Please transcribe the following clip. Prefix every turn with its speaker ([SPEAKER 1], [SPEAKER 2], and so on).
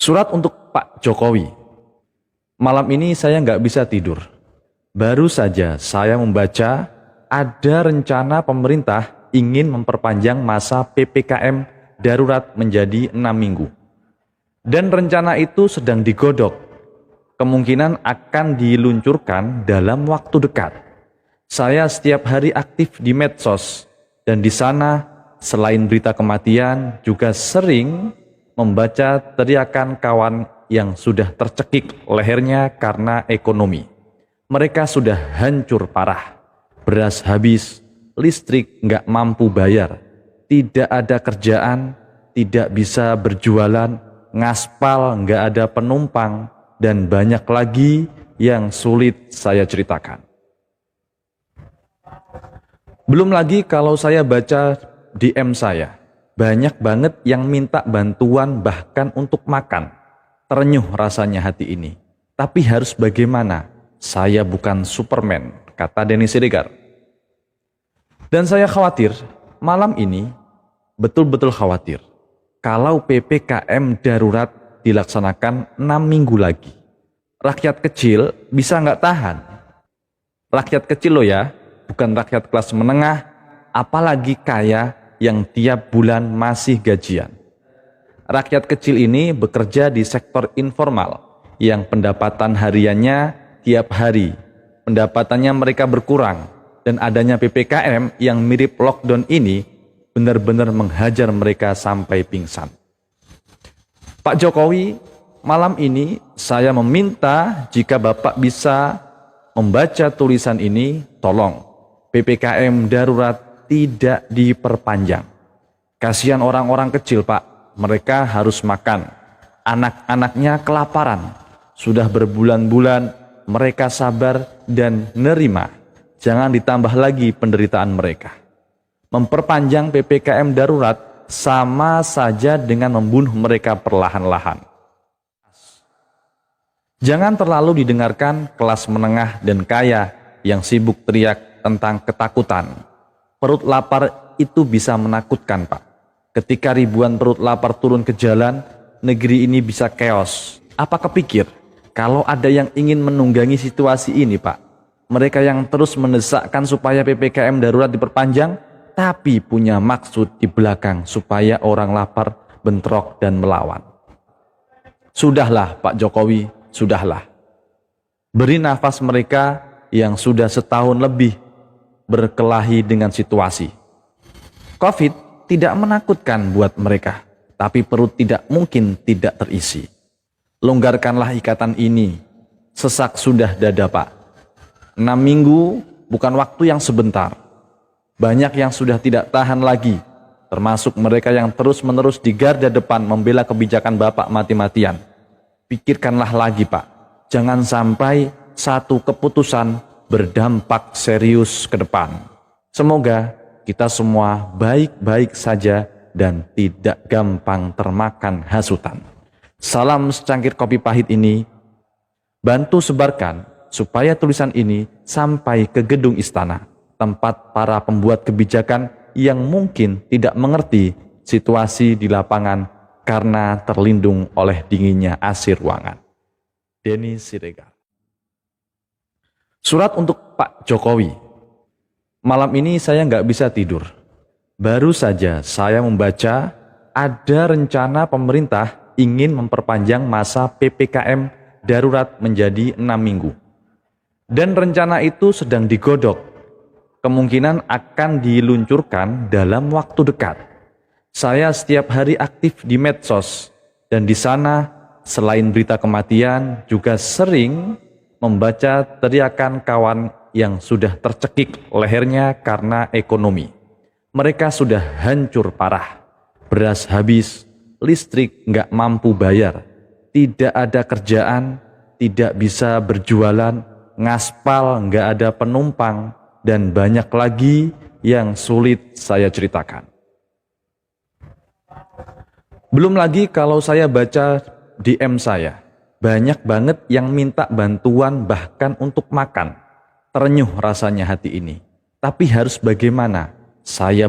[SPEAKER 1] Surat untuk Pak Jokowi. Malam ini saya nggak bisa tidur. Baru saja saya membaca ada rencana pemerintah ingin memperpanjang masa PPKM darurat menjadi 6 minggu. Dan rencana itu sedang digodok. Kemungkinan akan diluncurkan dalam waktu dekat. Saya setiap hari aktif di medsos dan di sana selain berita kematian juga sering membaca teriakan kawan yang sudah tercekik lehernya karena ekonomi. Mereka sudah hancur parah, beras habis, listrik nggak mampu bayar, tidak ada kerjaan, tidak bisa berjualan, ngaspal nggak ada penumpang, dan banyak lagi yang sulit saya ceritakan. Belum lagi kalau saya baca DM saya, banyak banget yang minta bantuan bahkan untuk makan. Terenyuh rasanya hati ini. Tapi harus bagaimana? Saya bukan Superman, kata Denny Siregar. Dan saya khawatir, malam ini betul-betul khawatir. Kalau PPKM darurat dilaksanakan 6 minggu lagi. Rakyat kecil bisa nggak tahan. Rakyat kecil loh ya, bukan rakyat kelas menengah, apalagi kaya yang tiap bulan masih gajian. Rakyat kecil ini bekerja di sektor informal yang pendapatan hariannya tiap hari. Pendapatannya mereka berkurang dan adanya PPKM yang mirip lockdown ini benar-benar menghajar mereka sampai pingsan. Pak Jokowi, malam ini saya meminta jika Bapak bisa membaca tulisan ini, tolong PPKM darurat tidak diperpanjang. Kasihan orang-orang kecil, Pak. Mereka harus makan. Anak-anaknya kelaparan. Sudah berbulan-bulan mereka sabar dan nerima. Jangan ditambah lagi penderitaan mereka. Memperpanjang PPKM darurat sama saja dengan membunuh mereka perlahan-lahan. Jangan terlalu didengarkan kelas menengah dan kaya yang sibuk teriak tentang ketakutan. Perut lapar itu bisa menakutkan, Pak. Ketika ribuan perut lapar turun ke jalan, negeri ini bisa chaos. Apa kepikir kalau ada yang ingin menunggangi situasi ini, Pak? Mereka yang terus mendesakkan supaya PPKM darurat diperpanjang, tapi punya maksud di belakang supaya orang lapar, bentrok, dan melawan. Sudahlah, Pak Jokowi, sudahlah. Beri nafas mereka yang sudah setahun lebih berkelahi dengan situasi. Covid tidak menakutkan buat mereka, tapi perut tidak mungkin tidak terisi. Longgarkanlah ikatan ini, sesak sudah dada, Pak. 6 minggu bukan waktu yang sebentar. Banyak yang sudah tidak tahan lagi, termasuk mereka yang terus-menerus di garda depan membela kebijakan Bapak mati-matian. Pikirkanlah lagi, Pak. Jangan sampai satu keputusan berdampak serius ke depan. Semoga kita semua baik-baik saja dan tidak gampang termakan hasutan. Salam secangkir kopi pahit ini, bantu sebarkan supaya tulisan ini sampai ke gedung istana, tempat para pembuat kebijakan yang mungkin tidak mengerti situasi di lapangan karena terlindung oleh dinginnya AC ruangan. Denny Siregar. Surat untuk Pak Jokowi. Malam ini saya nggak bisa tidur. Baru saja saya membaca ada rencana pemerintah ingin memperpanjang masa PPKM darurat menjadi 6 minggu. Dan rencana itu sedang digodok. Kemungkinan akan diluncurkan dalam waktu dekat. Saya setiap hari aktif di medsos dan di sana selain berita kematian juga sering membaca teriakan kawan yang sudah tercekik lehernya karena ekonomi. Mereka sudah hancur parah, beras habis, listrik nggak mampu bayar, tidak ada kerjaan, tidak bisa berjualan, ngaspal nggak ada penumpang, dan banyak lagi yang sulit saya ceritakan. Belum lagi kalau saya baca DM saya, banyak banget yang minta bantuan bahkan untuk makan. Terenyuh rasanya hati ini. Tapi harus bagaimana? Saya